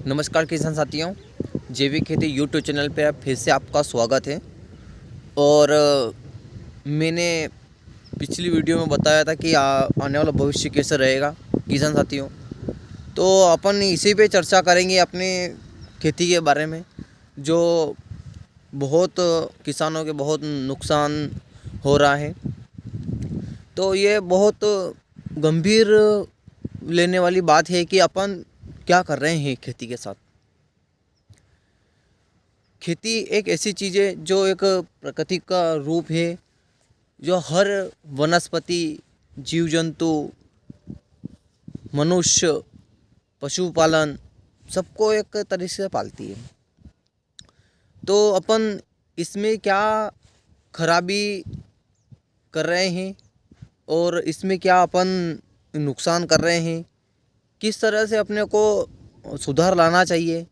नमस्कार किसान साथियों, जैविक खेती यूट्यूब चैनल पे फिर से आपका स्वागत है। और मैंने पिछली वीडियो में बताया था कि आने वाला भविष्य कैसे रहेगा किसान साथियों। तो अपन इसी पे चर्चा करेंगे अपने खेती के बारे में, जो बहुत किसानों के बहुत नुकसान हो रहा है। तो ये बहुत गंभीर लेने वाली बात है कि अपन क्या कर रहे हैं खेती के साथ। खेती एक ऐसी चीज़ है जो एक प्रकृति का रूप है, जो हर वनस्पति, जीव जंतु, मनुष्य, पशुपालन सबको एक तरीके से पालती है। तो अपन इसमें क्या खराबी कर रहे हैं और इसमें क्या अपन नुकसान कर रहे हैं, किस तरह से अपने को सुधार लाना चाहिए।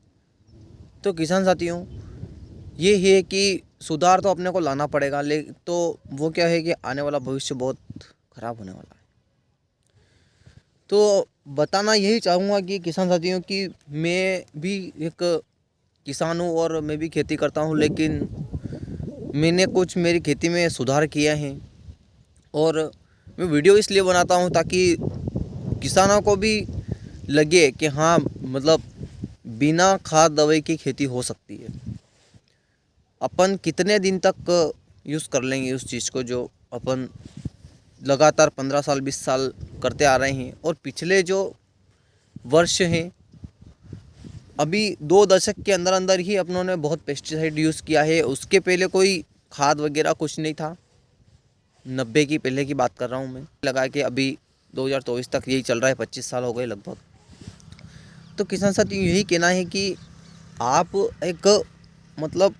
तो किसान साथियों, ये है कि सुधार तो अपने को लाना पड़ेगा, लेकिन तो वो क्या है कि आने वाला भविष्य बहुत ख़राब होने वाला है। तो बताना यही चाहूँगा कि किसान साथियों कि मैं भी एक किसान हूँ और मैं भी खेती करता हूँ, लेकिन मैंने कुछ मेरी खेती में सुधार किया है। और मैं वीडियो इसलिए बनाता हूँ ताकि किसानों को भी लगे कि हाँ, मतलब बिना खाद दवाई की खेती हो सकती है। अपन कितने दिन तक यूज़ कर लेंगे उस चीज़ को जो अपन लगातार 15 साल 20 साल करते आ रहे हैं। और पिछले जो वर्ष हैं, अभी 2 दशक के अंदर अंदर ही अपनों ने बहुत पेस्टिसाइड यूज़ किया है। उसके पहले कोई खाद वगैरह कुछ नहीं था। 90 की पहले की बात कर रहा हूँ मैं, लगा के अभी 2024 तक यही चल रहा है। 25 साल हो गए लगभग। तो किसान साथी यही कहना है कि आप एक मतलब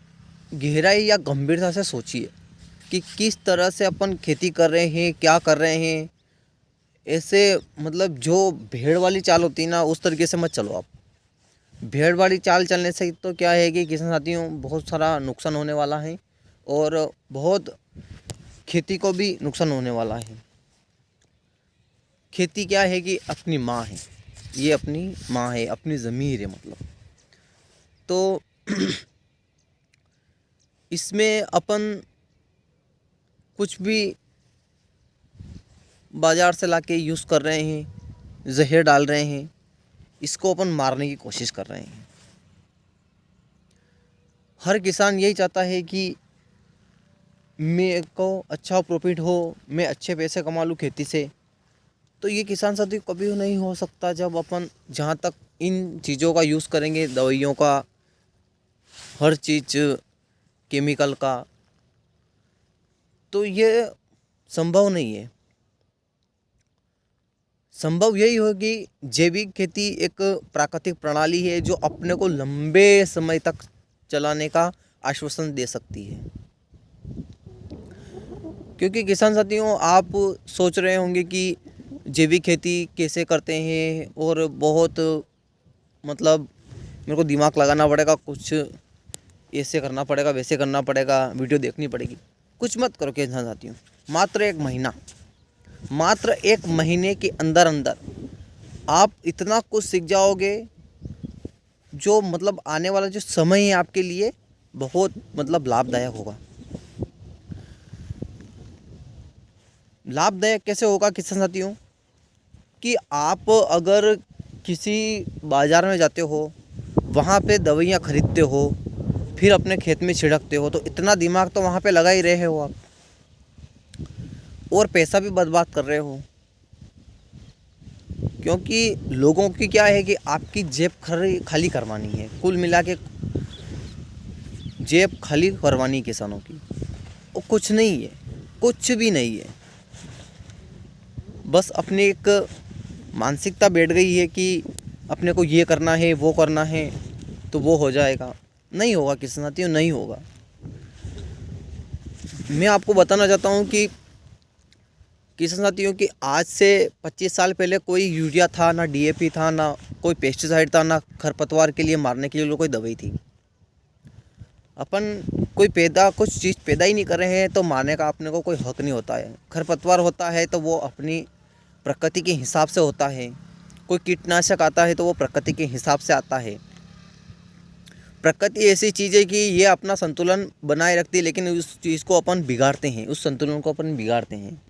गहराई या गंभीरता से सोचिए कि किस तरह से अपन खेती कर रहे हैं, क्या कर रहे हैं। ऐसे मतलब जो भेड़ वाली चाल होती है ना, उस तरीके से मत चलो आप। भेड़ वाली चाल चलने से तो क्या है कि किसान साथियों बहुत सारा नुकसान होने वाला है और बहुत खेती को भी नुकसान होने वाला है। खेती क्या है कि अपनी माँ है, ये अपनी माँ है, अपनी ज़मीर है मतलब। तो इसमें अपन कुछ भी बाज़ार से लाके यूज़ कर रहे हैं, जहर डाल रहे हैं, इसको अपन मारने की कोशिश कर रहे हैं। हर किसान यही चाहता है कि मेरे को अच्छा प्रॉफिट हो, मैं अच्छे पैसे कमा लूँ खेती से। तो ये किसान साथी कभी नहीं हो सकता जब अपन जहाँ तक इन चीज़ों का यूज़ करेंगे, दवाइयों का, हर चीज़ केमिकल का, तो ये संभव नहीं है। संभव यही हो कि जैविक खेती एक प्राकृतिक प्रणाली है जो अपने को लंबे समय तक चलाने का आश्वासन दे सकती है। क्योंकि किसान साथियों, आप सोच रहे होंगे कि जैविक खेती कैसे करते हैं और बहुत मतलब मेरे को दिमाग लगाना पड़ेगा, कुछ ऐसे करना पड़ेगा, वैसे करना पड़ेगा, वीडियो देखनी पड़ेगी। कुछ मत करो किसान साथियों। मात्र एक महीने के अंदर अंदर आप इतना कुछ सीख जाओगे जो मतलब आने वाला जो समय है आपके लिए बहुत मतलब लाभदायक होगा। लाभदायक कैसे होगा किसान साथियों कि आप अगर किसी बाज़ार में जाते हो, वहाँ पे दवाइयाँ खरीदते हो, फिर अपने खेत में छिड़कते हो, तो इतना दिमाग तो वहाँ पे लगा ही रहे हो आप, और पैसा भी बर्बाद कर रहे हो। क्योंकि लोगों की क्या है कि आपकी जेब खाली करवानी है, कुल मिला के जेब खाली करवानी किसानों की, और कुछ नहीं है, कुछ भी नहीं है। बस अपनी एक मानसिकता बैठ गई है कि अपने को ये करना है, वो करना है, तो वो हो जाएगा। नहीं होगा किसान साथियों, नहीं होगा। मैं आपको बताना चाहता हूँ कि किसान साथियों कि आज से 25 साल पहले कोई यूरिया था ना, डीएपी था ना, कोई पेस्टिसाइड था ना, खरपतवार के लिए मारने के लिए कोई दवाई थी। अपन कोई कुछ चीज़ पैदा ही नहीं कर रहे हैं तो मारने का अपने को कोई हक नहीं होता है। खरपतवार होता है तो वो अपनी प्रकृति के हिसाब से होता है। कोई कीटनाशक आता है तो वो प्रकृति के हिसाब से आता है। प्रकृति ऐसी चीज़ है कि ये अपना संतुलन बनाए रखती है, लेकिन उस चीज़ को अपन बिगाड़ते हैं, उस संतुलन को अपन बिगाड़ते हैं।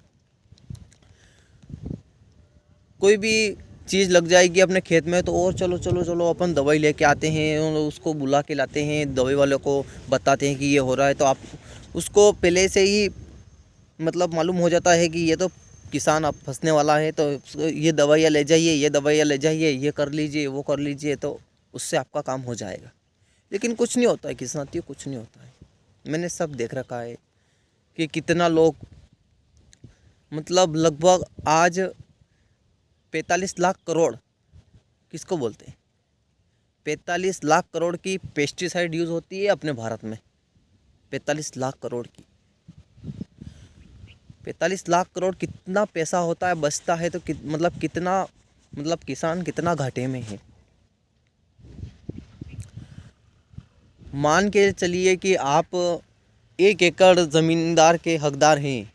कोई भी चीज़ लग जाएगी अपने खेत में तो और चलो चलो चलो अपन दवाई लेके आते हैं और उसको बुला के लाते हैं, दवाई वाले को बताते हैं कि ये हो रहा है, तो आप उसको पहले से ही मतलब मालूम हो जाता है कि ये तो किसान अब फंसने वाला है, तो ये दवाइयाँ ले जाइए, ये दवाइयाँ ले जाइए, ये कर लीजिए, वो कर लीजिए, तो उससे आपका काम हो जाएगा। लेकिन कुछ नहीं होता है किसान साथियों, कुछ नहीं होता है। मैंने सब देख रखा है कि कितना लोग मतलब लगभग आज 45 लाख करोड़ किसको बोलते हैं, 45 लाख करोड़ की पेस्टिसाइड यूज़ होती है अपने भारत में। 45 लाख करोड़ की, 45 लाख करोड़ कितना पैसा होता है, बचता है तो मतलब कितना, मतलब किसान कितना घाटे में है। मान के चलिए कि आप 1 एकड़ ज़मींदार के हकदार हैं,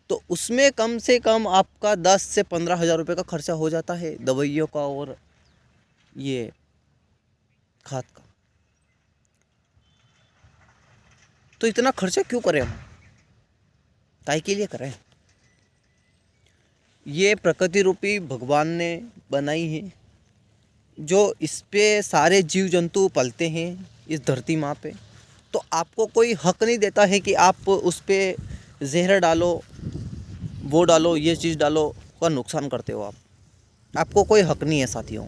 तो उसमें कम से कम आपका 10 से 15 हज़ार रुपये का खर्चा हो जाता है दवाइयों का और ये खाद का। तो इतना खर्चा क्यों करें हम, काहे के लिए करें? ये प्रकृति रूपी भगवान ने बनाई है, जो इस पे सारे जीव जंतु पलते हैं इस धरती माँ पे। तो आपको कोई हक नहीं देता है कि आप उस पे जहर डालो, वो डालो, ये चीज़ डालो, का नुकसान करते हो आप। आपको कोई हक नहीं है साथियों।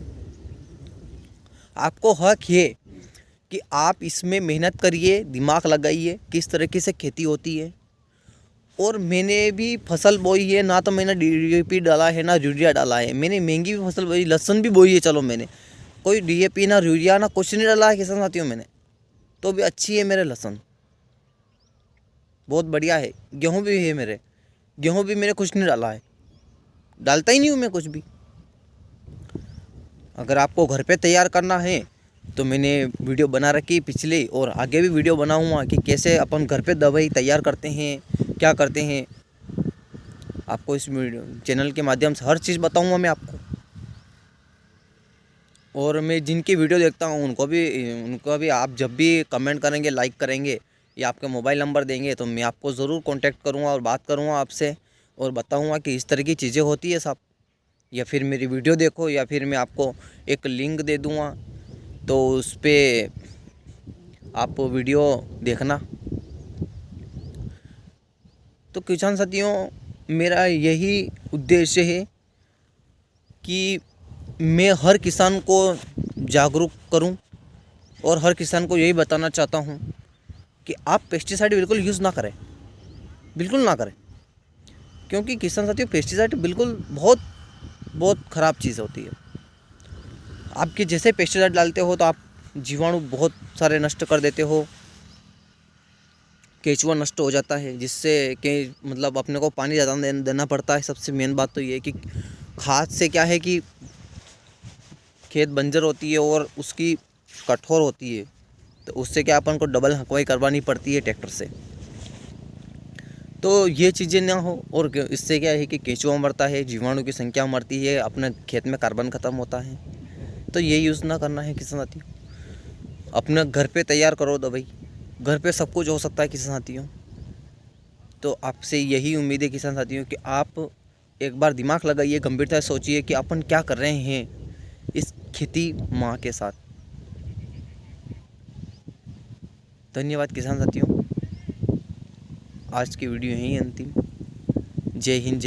आपको हक है कि आप इसमें मेहनत करिए, दिमाग लगाइए किस तरीके से खेती होती है। और मैंने भी फसल बोई है, ना तो मैंने DAP डाला है ना यूरिया डाला है। मैंने महंगी भी फसल बोई, लहसुन भी बोई है, चलो मैंने कोई DAP ना यूरिया ना कुछ नहीं डाला है किसान साथियों मैंने, तो भी अच्छी है मेरे लहसुन, बहुत बढ़िया है। गेहूँ भी है मेरे, गेहूँ भी मैंने कुछ नहीं डाला है, डालता ही नहीं हूँ मैं कुछ भी। अगर आपको घर पे तैयार करना है तो मैंने वीडियो बना रखी पिछली, और आगे भी वीडियो बनाऊंगा कि कैसे अपन घर पे दवाई तैयार करते हैं, क्या करते हैं। आपको इस चैनल के माध्यम से हर चीज़ बताऊंगा मैं आपको। और मैं जिनकी वीडियो देखता हूं उनको भी आप जब भी कमेंट करेंगे, लाइक करेंगे या आपके मोबाइल नंबर देंगे तो मैं आपको ज़रूर कांटेक्ट करूंगा और बात करूंगा आपसे और बताऊंगा कि इस तरह की चीज़ें होती है सब। या फिर मेरी वीडियो देखो, या फिर मैं आपको एक लिंक दे दूंगा तो उस पर आप वीडियो देखना। तो किसान साथियों, मेरा यही उद्देश्य है कि मैं हर किसान को जागरूक करूं और हर किसान को यही बताना चाहता हूं कि आप पेस्टिसाइड बिल्कुल यूज़ ना करें, बिल्कुल ना करें। क्योंकि किसान साथियों पेस्टिसाइड बिल्कुल बहुत ख़राब चीज़ होती है। आपके जैसे पेस्टिसाइड डालते हो तो आप जीवाणु बहुत सारे नष्ट कर देते हो, केंचुआ नष्ट हो जाता है, जिससे कि मतलब अपने को पानी ज़्यादा देना पड़ता है। सबसे मेन बात तो ये है कि खाद से क्या है कि खेत बंजर होती है और उसकी कठोर होती है, तो उससे क्या अपन को डबल हकवाई करवानी पड़ती है ट्रैक्टर से। तो ये चीज़ें ना हो, और इससे क्या है कि केंचुआ मरता है, जीवाणु की संख्या मरती है, अपने खेत में कार्बन ख़त्म होता है। तो ये यूज़ ना करना है किसान साथियों। अपने घर पे तैयार करो दवाई, घर पे सब कुछ हो सकता है किसान साथियों। तो आपसे यही उम्मीद है किसान साथियों कि आप एक बार दिमाग लगाइए, गंभीरता से सोचिए कि अपन क्या कर रहे हैं इस खेती माँ के साथ। धन्यवाद किसान साथियों, आज की वीडियो यहीं अंतिम। जय हिंद।